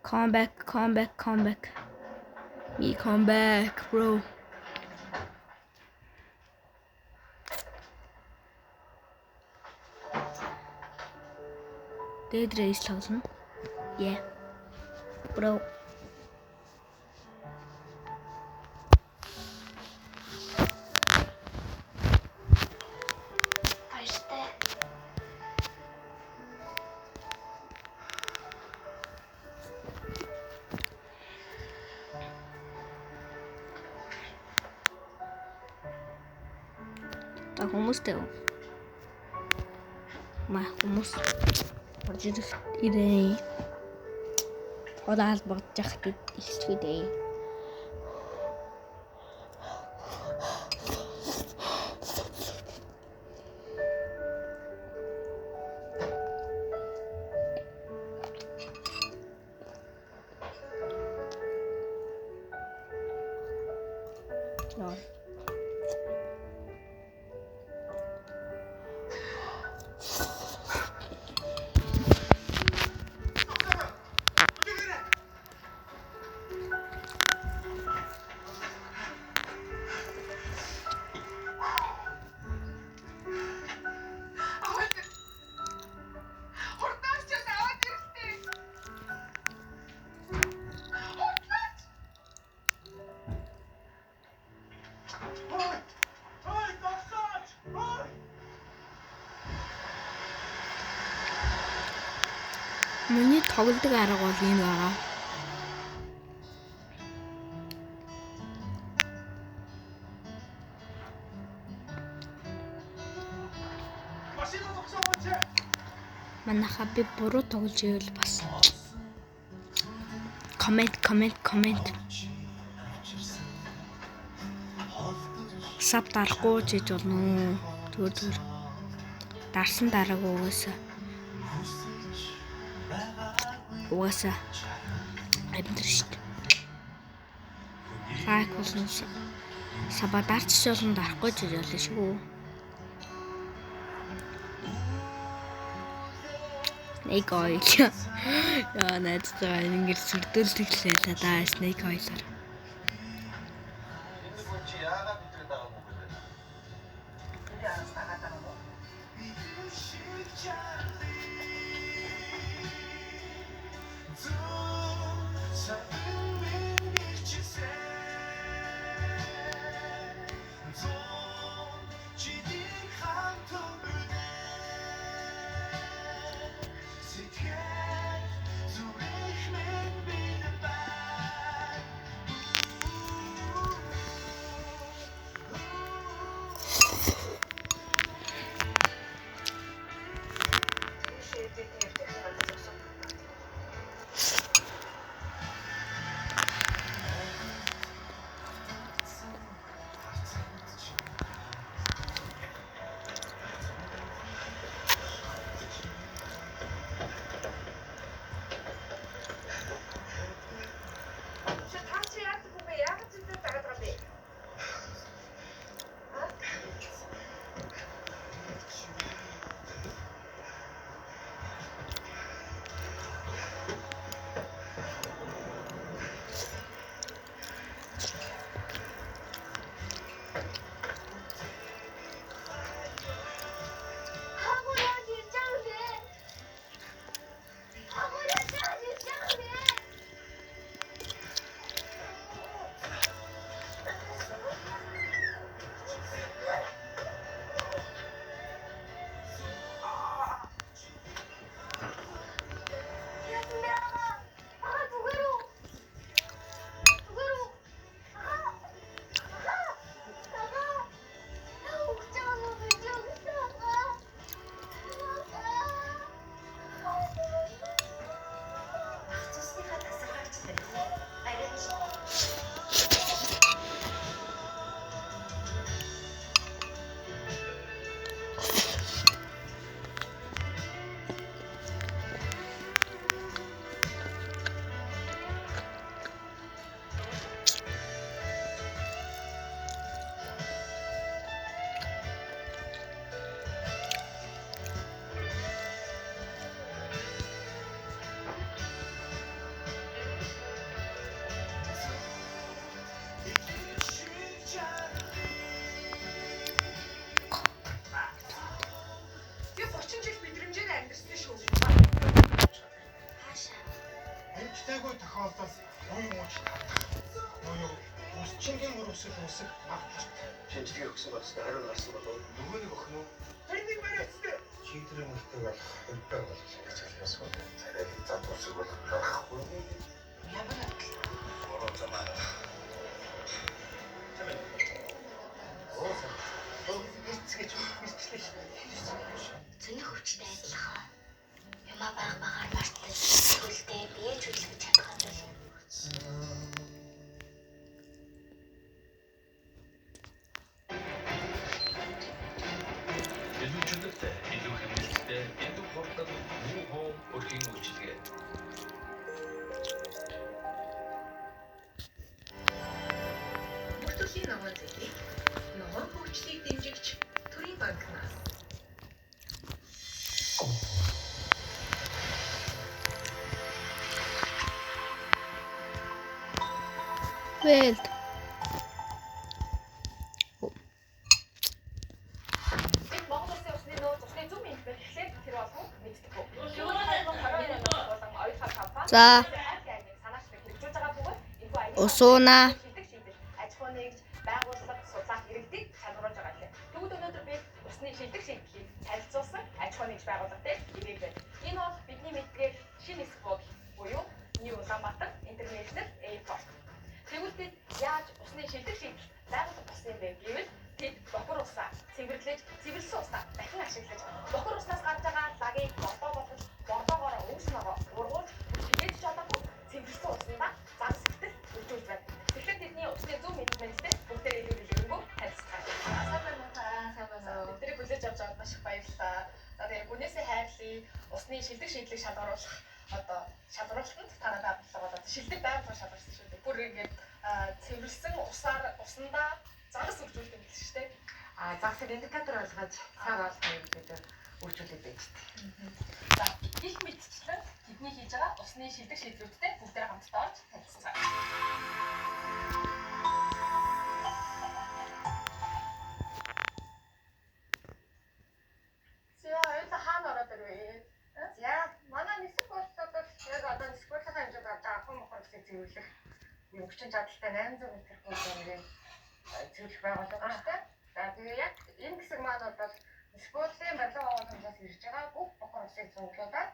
Come back. Me come back, bro. Dead race lazım. Yeah. Bro. Та хүмүүстэй үү? Маа хүмүүс орж ирээ. Ходаал бодож яхад ихсвэ дээ. Яа. Миний тоглодог арга бол энэ байгаа. Манайха би буруу тоглож ивэл бас комент саб дарахгүй ч гэж болно. Зүгээр дарсан дараагүй угаасаа амтэр штт. Лайк болсон саба дарчих болно дарахгүй ч гэж болно шүү. Snake oil. Яа найзтайгаа ингэж сүрдүүлдэг лээ да Snake oil-аар. Эмээгүй тохиолдолд үе мууч татах. Буюу өсчингийн мөрөсөл үсэх магадaltaй. Шинжилгээ өгсөн болсоо хариу гарсан болов Нөгөө нэг охин уу? тэрнийг барьцдаг. Читрийн мөртөг бол хөлбөр болж гэж хэлсэн. Царайг зад усыг бол гарахгүй. Ямар адил? Орон замаа. Эцгэж ирчлээ шүү. Зөний хөвчтэй адилхан. Юмаа багаар мартаж сүлдээ бие чөлөөлж чадах юм. илүү чөлөөтэй, илүү хэмнэлттэй, илүү хурдан муу хоо өрхийн үйлчилгээ. Бүртгэлийн ногоон зүйлийг ногоон хөгжлийг дэмжигч төрийн банкнаас Вэлд. Монгол улсын усны нөөц усны зөв мэд бэхлээр тэр болгон мэддэг. За. Усууна. Аж ахуйн нэгж байгууллага судлах иргэдэг шалгуулж байгаа лээ. Тэгвэл өнөөдөр би усны шилдэг шийдлийг танилцуулсан аж ахуйн нэгж байгууллагатай ирээд байна. Энэ бол бидний мэдгээр шинэ хэсэг бодол буюу New Улаанбаатар International Airport. Тэгвэл бид яаж усны шилдэг шийдэл байгуулах болсон юм бэ гэвэл тэд бохор усаа цэвэрлэж, цэвэрлсэн усаа дахин ашиглаж, бохор уснаас гарч байгаа лагийг бордоо болгож, бордоогоор өвс ногоо ургуулж, хилээд чадахгүй цэвэрлсэн уснаа загас ихтэл өржүүлж байна. Тэгэхээр тэдний усны зөв мэдрэмжтэй бүгдээ илүү илүүргөө танилцгаая. Бидний хүлээж авч байгаад маш их баярлалаа. За тэгээд гүнээсээ хайрлаа. Усны шилдэг шийдлийг шалгаруулах шалгаруулалтанд та надад авчлага болоод шилдэг байгууллага шалгарсан шүү дээ. Бүр ингээд цэвэрлсэн уснаа загас өржүүлдэг юм биш үү? загсыг индикатор болгож цаг олох гэдэг үржүүлээд байж тээ. За их мэдчлэн тэдний хийж байгаа усны шилдэг шийдлүүдтэй бүгдээ хамтдаа орж танилцгаая. За энэ хаана ороод ирвэ? За манай нисэх бодлого бол яг одоо нисэх бодлогын хэмжээнд авч байгаа ахын мохорсыг цэвэрлэх өнгөчн чадaltaй 800 м хэмжээний цэвэрлэх байгууллага шүү дээ. За тэгээ яг энэ хэсэг маань бол нисэх бодлогын барилга байгууллагаас ирж байгаа бүх мохорсыг цуглуулад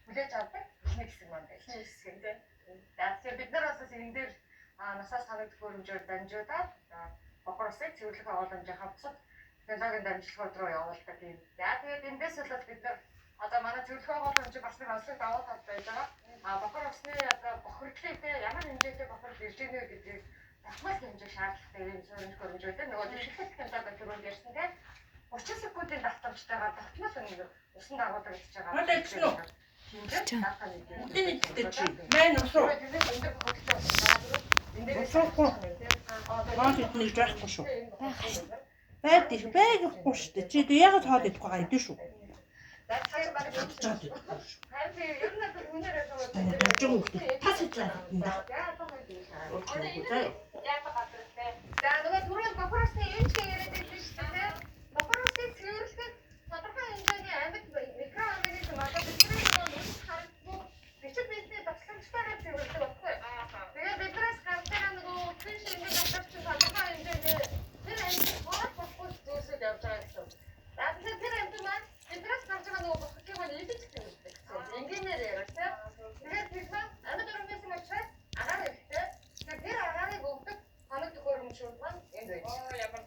хүлээж авдаг нэг хэсэг маань байж байна. Хэсэг тийм. За тэгээ бид нар бас энэ дээр насаас харагдах хөрөмжөөр дамжуулаад мохорсыг цэвэрлэх байгууламжийн хавцад технологийн дамжлагууд руу явуулдаг юм. За тэгээд эндээс бол бид нар одоо манай зөвлөх байгууламжийг бас нэг онцлог давуу тал байж байгаа. Бохор усны одоо бохирдлыг ямар хэмжээтэй бохирд ирж байгаа гэдгийг дахмаас хэмжээ шаардлагатай юм суурин хөрөмжүүдээ нөгөө дэвшилт технологи төрөнд ярьсан тийм 30 секундын давтамжтайгаар тогтмол нэг усан дагуулдаг гэж байгаа. Одоо чинь үү? Үдийн нэгтэй чи. Мэн усуу. Усуухгүй. Гол идэх жаахгүй шүү. Байдаг байхгүй шүү дээ. Чи яг тоод идэхгүй байгаа юм шүү. Тас идлээ. За нөгөө түрүүн бохоросны юм шиг яриад байсан шүү дээ. Бохоросыг цэвэрлэхэд тодорхой хэмжээний амьд микроорганизм одоо бидний нөгөө харагдсан бичиг баримтны докторчтойгоо цэвэрлэдэг баггүй. Тэгээд биднээс гарч байгаа нөгөө үтэн шинжлэх докторч тодорхой хэмжээний тэр амьд болохгүй зүйлсүүд явж байгаа гэсэн. За тэгэхээр тэр амьд маань биднээс гарч байгаа нөгөө бохорыг маань идэж цэвэрлэдэг гэсэн. Энгийнээр яриатай. Тэгээд бид маань амьд организм учраас агаар хэрэгтэй. Тэгэхээр тэр агарыг өгдөг хоног төхөөрөмжүүд маань энд байж. Ямар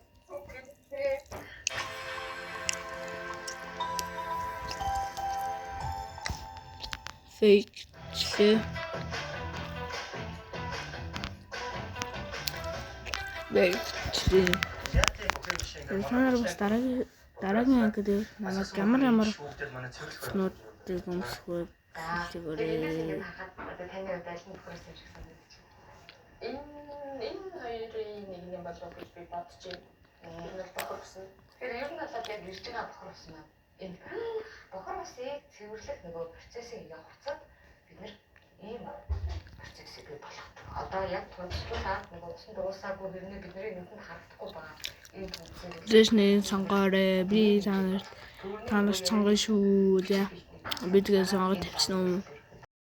Фейчлээ. Фейчлээ. Санаар бас дараагийн ангид намайг ямар нуудыг өмсөхөө хэлчихээрээ. Одоо таны удаа аль нь бохороос юм шиг санагдаж байна. энэ хоёрын нэг юм болов гэж би бодож байна. Энэ бол бохорс нь. Тэгэхээр ер нь бол яг ирж байгаа бохороос маань энэ бохоросыг цэвэрлэх нөгөө процессыг явуулцад бид нэр ийм процессыг болгодог. Одоо яг тунцлуулаад нөгөө усан дуусаагүй хэрнээ бидний нүдэнд харагдахгүй байгаа ийм процессыг Дэшний сонгоорой. Би танаас сонгоё шүү. За. Би тэгээ сонгож тавьсан юм.